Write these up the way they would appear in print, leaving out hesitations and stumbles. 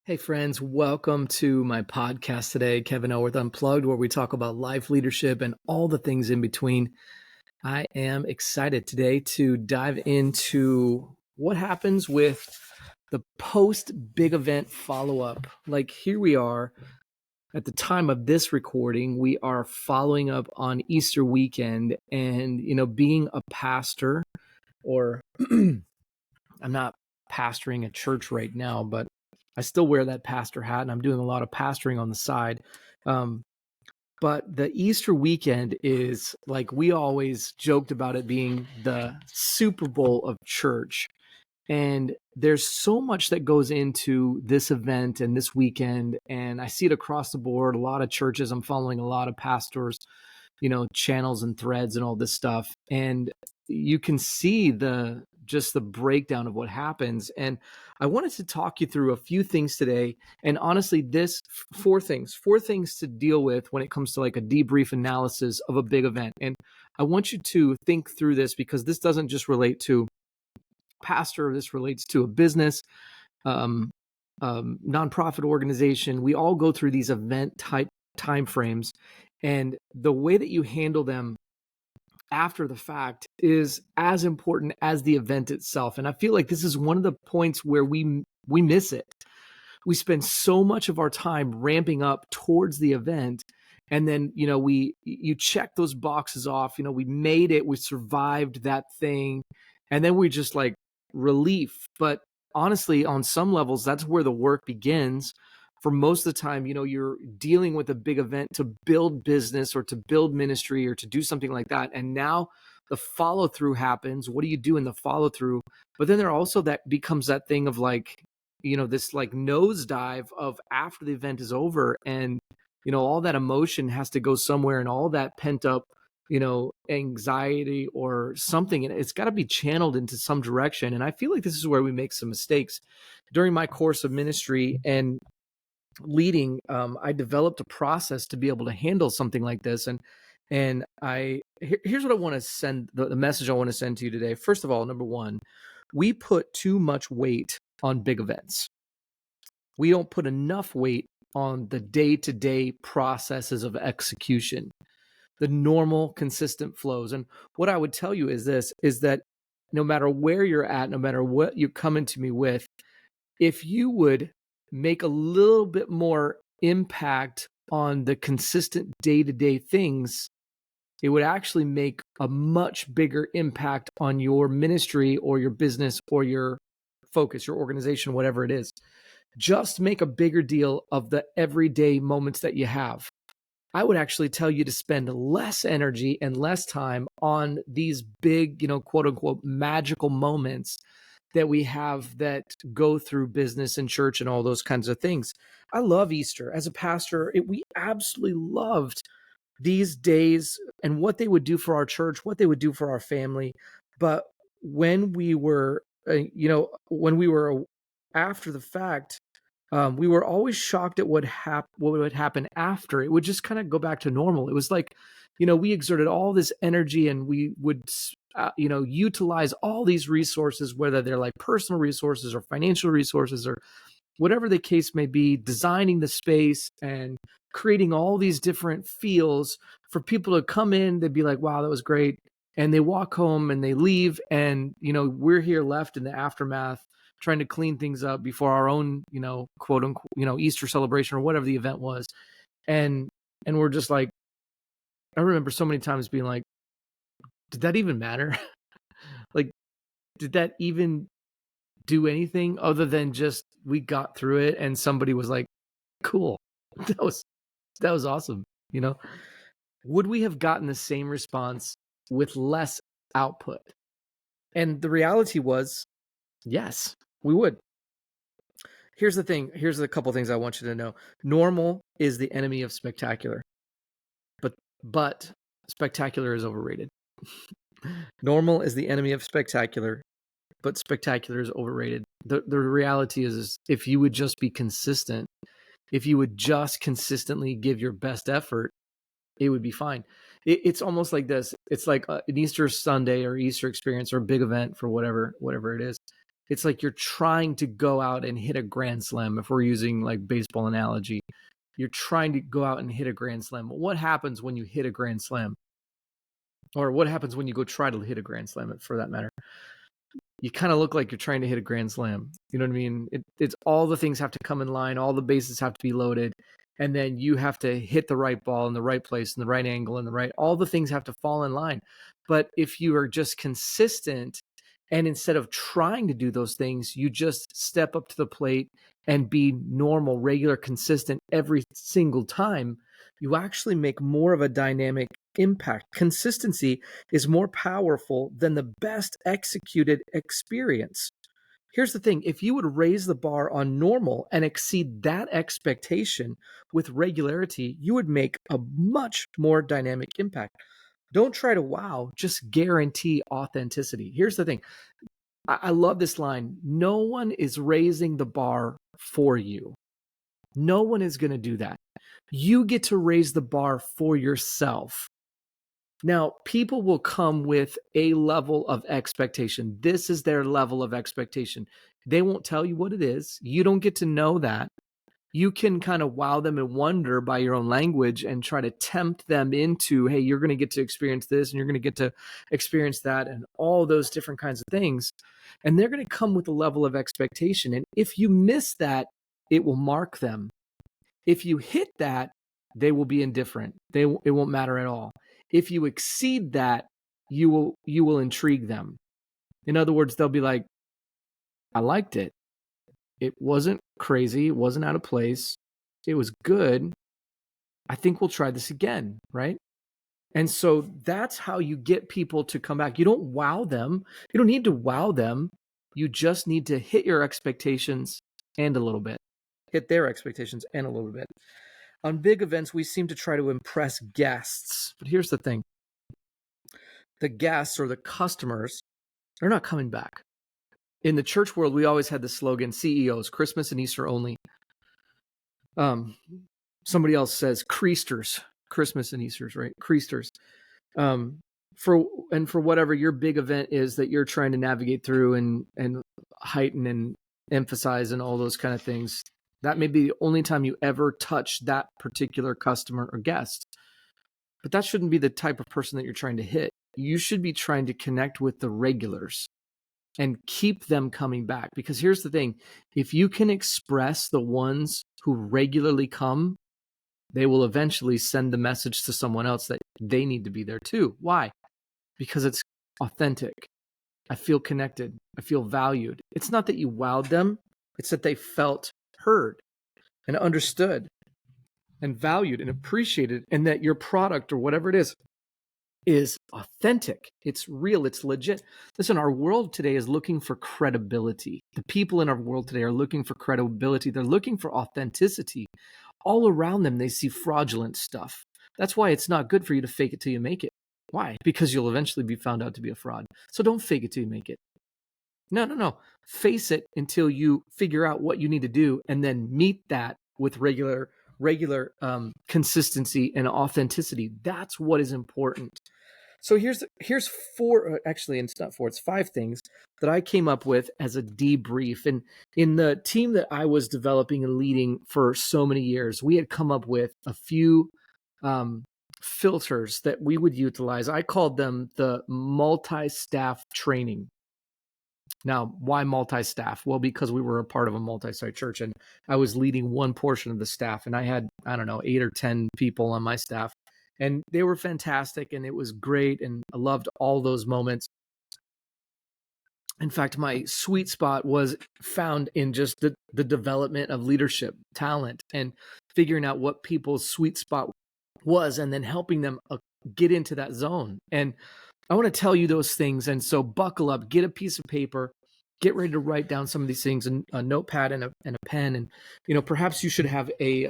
Hey, friends, welcome to my podcast today, Kevin Elworth Unplugged, where we talk about life, leadership, and all the things in between. I am excited today to dive into what happens with the post big event follow up. Like, here we are at the time of this recording, we are following up on Easter weekend, and, being a pastor, or I'm not pastoring a church right now, but I still wear that pastor hat, and I'm doing a lot of pastoring on the side. Um, but the Easter weekend is, like, we always joked about it being the Super Bowl of church. And there's so much that goes into this event and this weekend. And I see it across the board. A lot of churches, I'm following a lot of pastors, channels and threads and all this stuff. And you can see just the breakdown of what happens. And I wanted to talk you through a few things today. And honestly, four things to deal with when it comes to like a debrief analysis of a big event. And I want you to think through this, because this doesn't just relate to pastor, this relates to a business, nonprofit organization. We all go through these event type timeframes, and the way that you handle them after the fact is as important as the event itself. And I feel like this is one of the points where we miss it. We spend so much of our time ramping up towards the event, and then you check those boxes off. We made it, we survived that thing, and then we just like relief. But honestly, on some levels, that's where the work begins. For most of the time, you're dealing with a big event to build business or to build ministry or to do something like that. And now the follow through happens. What do you do in the follow through? But then there also that becomes that thing of like, this like nosedive of after the event is over, and, all that emotion has to go somewhere, and all that pent up, anxiety or something, and it's got to be channeled into some direction. And I feel like this is where we make some mistakes. During my course of ministry and leading, I developed a process to be able to handle something like this. And here's what I want to send, the message I want to send to you today. First of all, number one, we put too much weight on big events. We don't put enough weight on the day-to-day processes of execution, the normal, consistent flows. And what I would tell you is that no matter where you're at, no matter what you're coming to me with, if you would make a little bit more impact on the consistent day-to-day things, it would actually make a much bigger impact on your ministry or your business or your focus, your organization, whatever it is. Just make a bigger deal of the everyday moments that you have. I would actually tell you to spend less energy and less time on these big, quote unquote, magical moments that we have that go through business and church and all those kinds of things. I love Easter. As a pastor, we absolutely loved these days and what they would do for our church, what they would do for our family. But when we were, after the fact, we were always shocked at what would happen after. It would just kind of go back to normal. It was like, we exerted all this energy, and we would, utilize all these resources, whether they're like personal resources or financial resources or whatever the case may be, designing the space and creating all these different feels for people to come in. They'd be like, wow, that was great. And they walk home and they leave. And, we're here left in the aftermath trying to clean things up before our own, quote unquote, Easter celebration or whatever the event was. And we're just like, I remember so many times being like, did that even matter? Like, did that even do anything other than just we got through it and somebody was like, cool. That was awesome. Would we have gotten the same response with less output? And the reality was, yes, we would. Here's the thing. Here's a couple things I want you to know. Normal is the enemy of spectacular, but spectacular is overrated. Normal is the enemy of spectacular, but spectacular is overrated. The reality is if you would just be consistent, if you would just consistently give your best effort, it would be fine. It's almost like this. It's like an Easter Sunday or Easter experience or a big event for whatever it is. It's like you're trying to go out and hit a grand slam. If we're using like baseball analogy, you're trying to go out and hit a grand slam. What happens when you hit a grand slam? Or what happens when you go try to hit a grand slam, for that matter? You kind of look like you're trying to hit a grand slam. You know what I mean? It's all the things have to come in line, all the bases have to be loaded, and then you have to hit the right ball in the right place, in the right angle, all the things have to fall in line. But if you are just consistent, and instead of trying to do those things, you just step up to the plate and be normal, regular, consistent every single time, you actually make more of a dynamic impact. Consistency is more powerful than the best executed experience. Here's the thing, if you would raise the bar on normal and exceed that expectation with regularity, you would make a much more dynamic impact. Don't try to wow, just guarantee authenticity. Here's the thing, I love this line. No one is raising the bar for you. No one is going to do that. You get to raise the bar for yourself. Now, people will come with a level of expectation. This is their level of expectation. They won't tell you what it is. You don't get to know that. You can kind of wow them and wonder by your own language and try to tempt them into, hey, you're going to get to experience this and you're going to get to experience that and all those different kinds of things. And they're going to come with a level of expectation. And if you miss that, it will mark them. If you hit that, they will be indifferent. It won't matter at all. If you exceed that, you will intrigue them. In other words, they'll be like, I liked it. It wasn't crazy. It wasn't out of place. It was good. I think we'll try this again, right? And so that's how you get people to come back. You don't wow them. You don't need to wow them. You just need to hit your expectations and a little bit. Hit their expectations and a little bit. On big events, we seem to try to impress guests. But here's the thing. The guests or the customers, they're not coming back. In the church world, we always had the slogan, CEOs, Christmas and Easter only. Somebody else says Creasters, Christmas and Easter's, right? Creasters. For whatever your big event is that you're trying to navigate through and heighten and emphasize and all those kind of things, that may be the only time you ever touch that particular customer or guest. But that shouldn't be the type of person that you're trying to hit. You should be trying to connect with the regulars and keep them coming back. Because here's the thing, if you can express the ones who regularly come, they will eventually send the message to someone else that they need to be there too. Why? Because it's authentic. I feel connected. I feel valued. It's not that you wowed them. It's that they felt heard and understood and valued and appreciated, and that your product or whatever it is authentic. It's real. It's legit. Listen, our world today is looking for credibility. The people in our world today are looking for credibility. They're looking for authenticity. All around them, they see fraudulent stuff. That's why it's not good for you to fake it till you make it. Why? Because you'll eventually be found out to be a fraud. So don't fake it till you make it. No. Face it until you figure out what you need to do, and then meet that with regular consistency and authenticity. That's what is important. So here's four, actually, it's not four, it's 5 things that I came up with as a debrief. And in the team that I was developing and leading for so many years, we had come up with a few filters that we would utilize. I called them the multi-staff training. Now, why multi-staff? Well, because we were a part of a multi-site church and I was leading one portion of the staff, and I had, 8 or 10 people on my staff, and they were fantastic and it was great. And I loved all those moments. In fact, my sweet spot was found in just the development of leadership talent and figuring out what people's sweet spot was and then helping them get into that zone. And I want to tell you those things. And so buckle up, get a piece of paper, get ready to write down some of these things, and a notepad and a pen. And, perhaps you should have a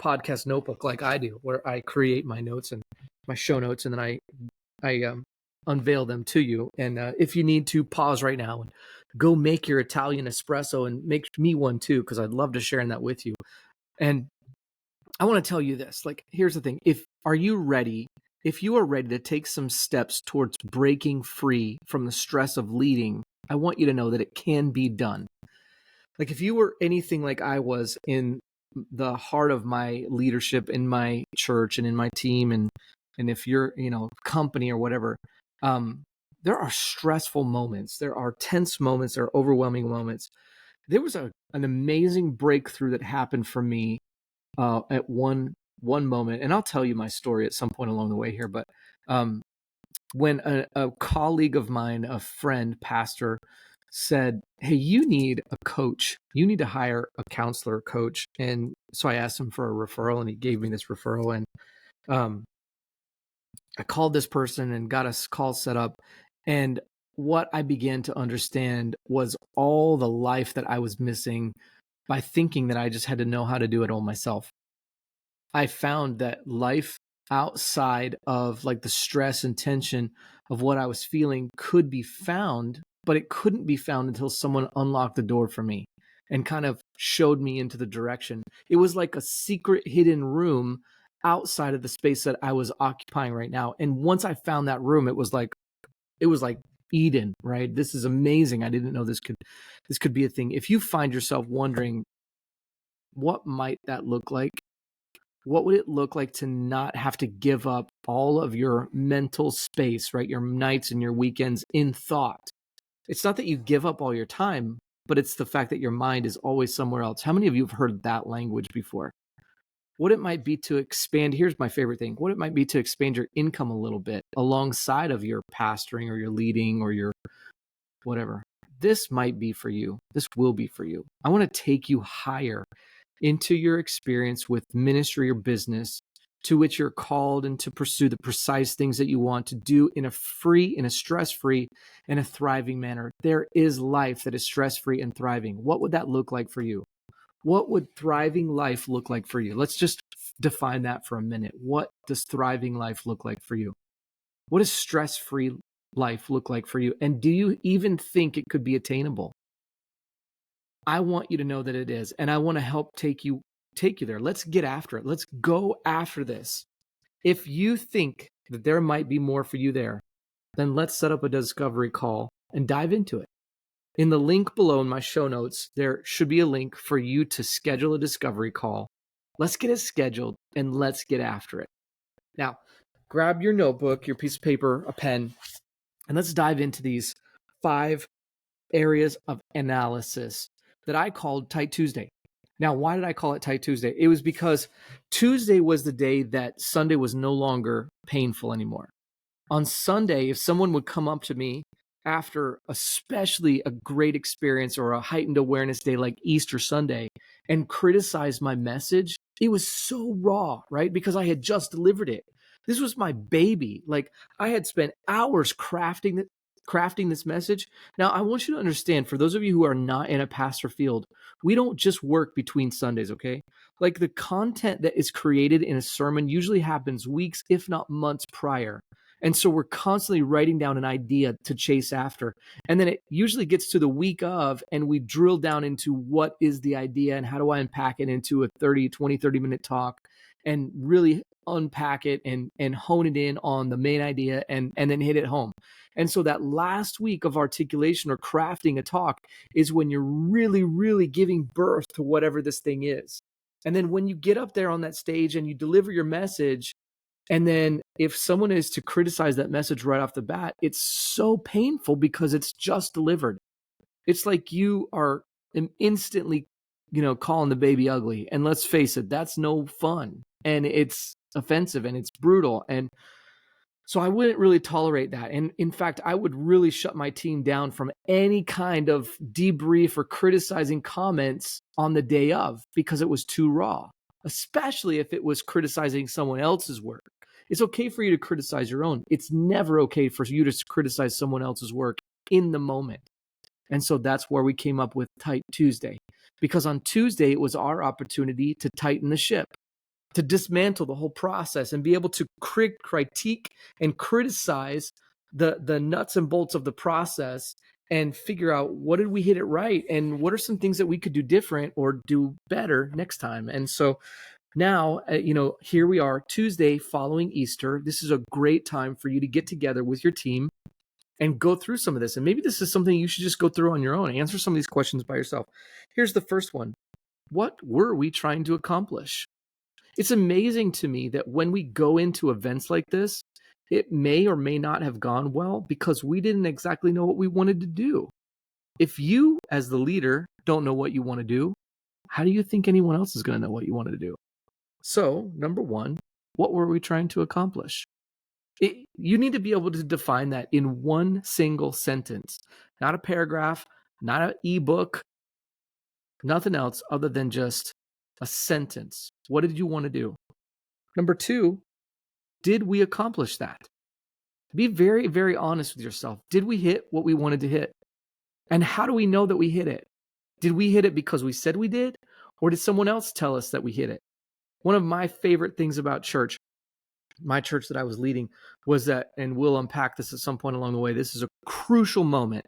podcast notebook like I do, where I create my notes and my show notes, and then I unveil them to you. And if you need to, pause right now and go make your Italian espresso and make me one too, because I'd love to share that with you. And I want to tell you this, here's the thing. If you are ready to take some steps towards breaking free from the stress of leading I want you to know that it can be done. Like if you were anything like I was in the heart of my leadership in my church and in my team, and if you're, company or whatever, um, there are stressful moments, there are tense moments, there are overwhelming moments. There was an amazing breakthrough that happened for me at one moment, and I'll tell you my story at some point along the way here. But um, when a colleague of mine, a friend, pastor, said, "Hey, you need a coach. You need to hire a counselor coach." And so I asked him for a referral, and he gave me this referral. And um, I called this person and got a call set up. And what I began to understand was all the life that I was missing by thinking that I just had to know how to do it all myself. I found that life outside of like the stress and tension of what I was feeling could be found, but it couldn't be found until someone unlocked the door for me and kind of showed me into the direction. It was like a secret hidden room outside of the space that I was occupying right now. And once I found that room, it was like Eden, right? This is amazing. I didn't know this could be a thing. If you find yourself wondering what might that look like, what would it look like to not have to give up all of your mental space, right? Your nights and your weekends in thought. It's not that you give up all your time, but it's the fact that your mind is always somewhere else. How many of you have heard that language before? What it might be to expand, here's my favorite thing, what it might be to expand your income a little bit alongside of your pastoring or your leading or your whatever. This might be for you. This will be for you. I want to take you higher into your experience with ministry or business to which you're called, and to pursue the precise things that you want to do in a stress-free and a thriving manner. There is life that is stress-free and thriving. What would that look like for you? What would thriving life look like for you? Let's just define that for a minute. What does thriving life look like for you? What does stress-free life look like for you? And do you even think it could be attainable? I want you to know that it is, and I want to help take you there. Let's get after it. Let's go after this. If you think that there might be more for you there, then let's set up a discovery call and dive into it. In the link below in my show notes, there should be a link for you to schedule a discovery call. Let's get it scheduled and let's get after it. Now, grab your notebook, your piece of paper, a pen, and let's dive into these 5 areas of analysis that I called Tight Tuesday. Now, why did I call it Tight Tuesday? It was because Tuesday was the day that Sunday was no longer painful anymore. On Sunday, if someone would come up to me after especially a great experience or a heightened awareness day like Easter Sunday and criticize my message, it was so raw, right? Because I had just delivered it. This was my baby. Like I had spent hours crafting this message. Now, I want you to understand, for those of you who are not in a pastor field, we don't just work between Sundays, okay? Like the content that is created in a sermon usually happens weeks, if not months prior. And so we're constantly writing down an idea to chase after. And then it usually gets to the week of, and we drill down into what is the idea and how do I unpack it into a 30-minute talk and really unpack it and hone it in on the main idea and then hit it home. And so that last week of articulation or crafting a talk is when you're really, really giving birth to whatever this thing is. And then when you get up there on that stage and you deliver your message, and then if someone is to criticize that message right off the bat, it's so painful because it's just delivered. It's like you are instantly, calling the baby ugly. And let's face it, that's no fun. And it's offensive and it's brutal. And so I wouldn't really tolerate that. And in fact, I would really shut my team down from any kind of debrief or criticizing comments on the day of because it was too raw, especially if it was criticizing someone else's work. It's okay for you to criticize your own. It's never okay for you to criticize someone else's work in the moment. And so that's where we came up with Tight Tuesday, because on Tuesday, it was our opportunity to tighten the ship, to dismantle the whole process and be able to critique and criticize the nuts and bolts of the process and figure out what did we hit it right and what are some things that we could do different or do better next time. And so now, here we are, Tuesday following Easter. This is a great time for you to get together with your team and go through some of this. And maybe this is something you should just go through on your own. Answer some of these questions by yourself. Here's the first one. What were we trying to accomplish? It's amazing to me that when we go into events like this, it may or may not have gone well because we didn't exactly know what we wanted to do. If you, as the leader, don't know what you want to do, how do you think anyone else is going to know what you wanted to do? So, number one, what were we trying to accomplish? You need to be able to define that in one single sentence, not a paragraph, not an ebook, nothing else other than just a sentence. What did you want to do? Number two, did we accomplish that? Be very, very honest with yourself. Did we hit what we wanted to hit? And how do we know that we hit it? Did we hit it because we said we did? Or did someone else tell us that we hit it? One of my favorite things about church, my church that I was leading, was that, and we'll unpack this at some point along the way, this is a crucial moment.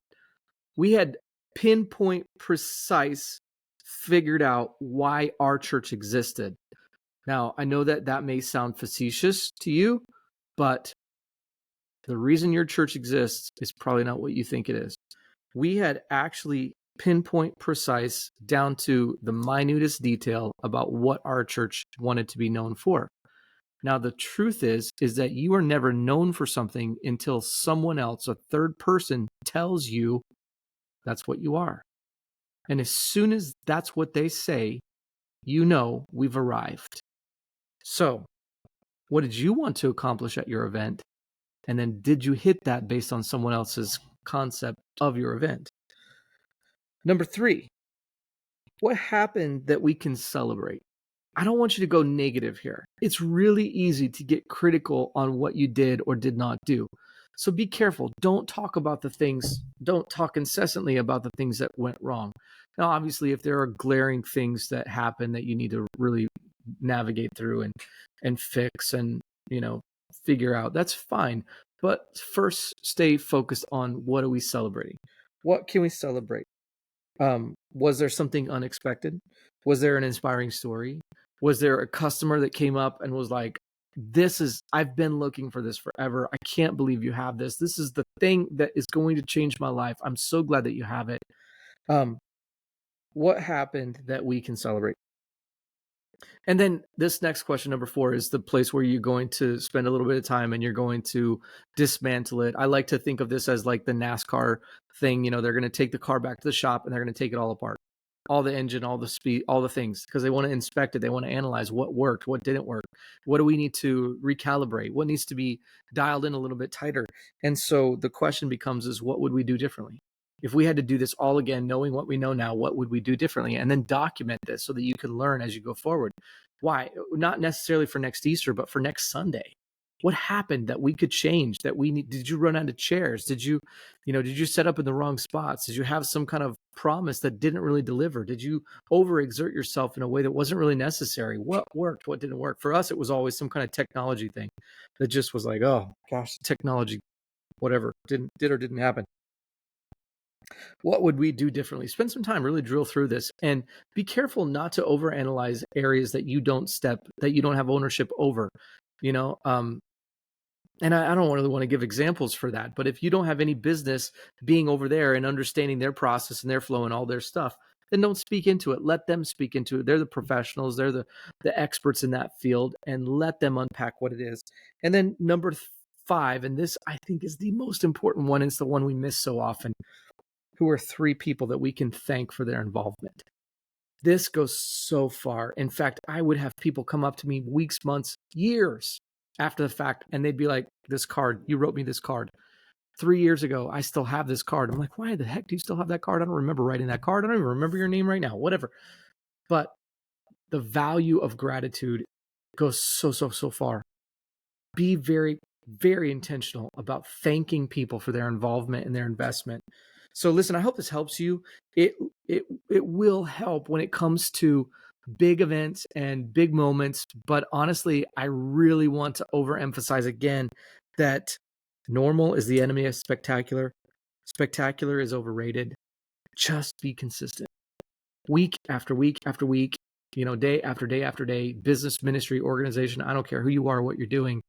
We had pinpoint precise figured out why our church existed. Now, I know that that may sound facetious to you, but the reason your church exists is probably not what you think it is. We had actually pinpoint precise down to the minutest detail about what our church wanted to be known for. Now, the truth is that you are never known for something until someone else, a third person, tells you that's what you are. And as soon as that's what they say, you know we've arrived. So, what did you want to accomplish at your event? And then did you hit that based on someone else's concept of your event? Number three, what happened that we can celebrate? I don't want you to go negative here. It's really easy to get critical on what you did or did not do. So be careful. Don't talk incessantly about the things that went wrong. Now, obviously, if there are glaring things that happen that you need to really navigate through and fix and, figure out, that's fine. But first, stay focused on what are we celebrating? What can we celebrate? Was there something unexpected? Was there an inspiring story? Was there a customer that came up and was like, I've been looking for this forever. I can't believe you have this. This is the thing that is going to change my life. I'm so glad that you have it. What happened that we can celebrate? And then this next question, number 4, is the place where you're going to spend a little bit of time and you're going to dismantle it. I like to think of this as like the NASCAR thing. They're going to take the car back to the shop and they're going to take it all apart. All the engine, all the speed, all the things, because they want to inspect it. They want to analyze what worked, what didn't work. What do we need to recalibrate? What needs to be dialed in a little bit tighter? And so the question becomes is what would we do differently? If we had to do this all again, knowing what we know now, what would we do differently? And then document this so that you can learn as you go forward. Why? Not necessarily for next Easter, but for next Sunday. What happened that we could change that did you run out of chairs? Did you set up in the wrong spots? Did you have some kind of promise that didn't really deliver? Did you overexert yourself in a way that wasn't really necessary? What worked? What didn't work? For us, it was always some kind of technology thing that just was like, oh gosh, technology, whatever, did or didn't happen. What would we do differently? Spend some time, really drill through this, and be careful not to overanalyze areas that you don't have ownership over. And I don't really want to give examples for that, but if you don't have any business being over there and understanding their process and their flow and all their stuff, then don't speak into it. Let them speak into it. They're the professionals. They're the experts in that field, and let them unpack what it is. And then number 5, and this I think is the most important one. It's the one we miss so often. Who are 3 people that we can thank for their involvement? This goes so far. In fact, I would have people come up to me weeks, months, years after the fact, and they'd be like, this card, you wrote me this card 3 years ago. I still have this card. I'm like, why the heck do you still have that card? I don't remember writing that card. I don't even remember your name right now, whatever. But the value of gratitude goes so far. Be very, very intentional about thanking people for their involvement and their investment. So listen, I hope this helps you. It will help when it comes to big events and big moments. But honestly, I really want to overemphasize again that normal is the enemy of spectacular. Spectacular is overrated. Just be consistent. Week after week after week, day after day after day, business, ministry, organization, I don't care who you are, what you're doing.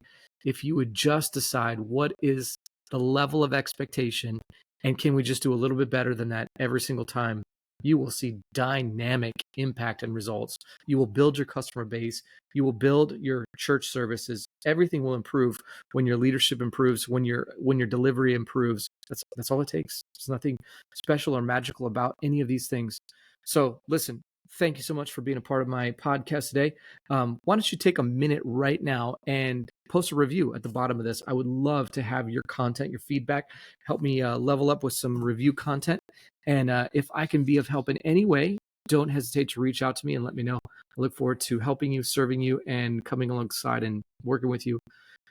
If you would just decide what is the level of expectation, and can we just do a little bit better than that every single time, you will see dynamic impact and results. You will build your customer base. You will build your church services. Everything will improve when your leadership improves, when your delivery improves. That's all it takes. There's nothing special or magical about any of these things. So listen, thank you so much for being a part of my podcast today. Why don't you take a minute right now and post a review at the bottom of this? I would love to have your content, your feedback. Help me level up with some review content. And if I can be of help in any way, don't hesitate to reach out to me and let me know. I look forward to helping you, serving you, and coming alongside and working with you.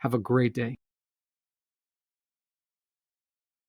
Have a great day.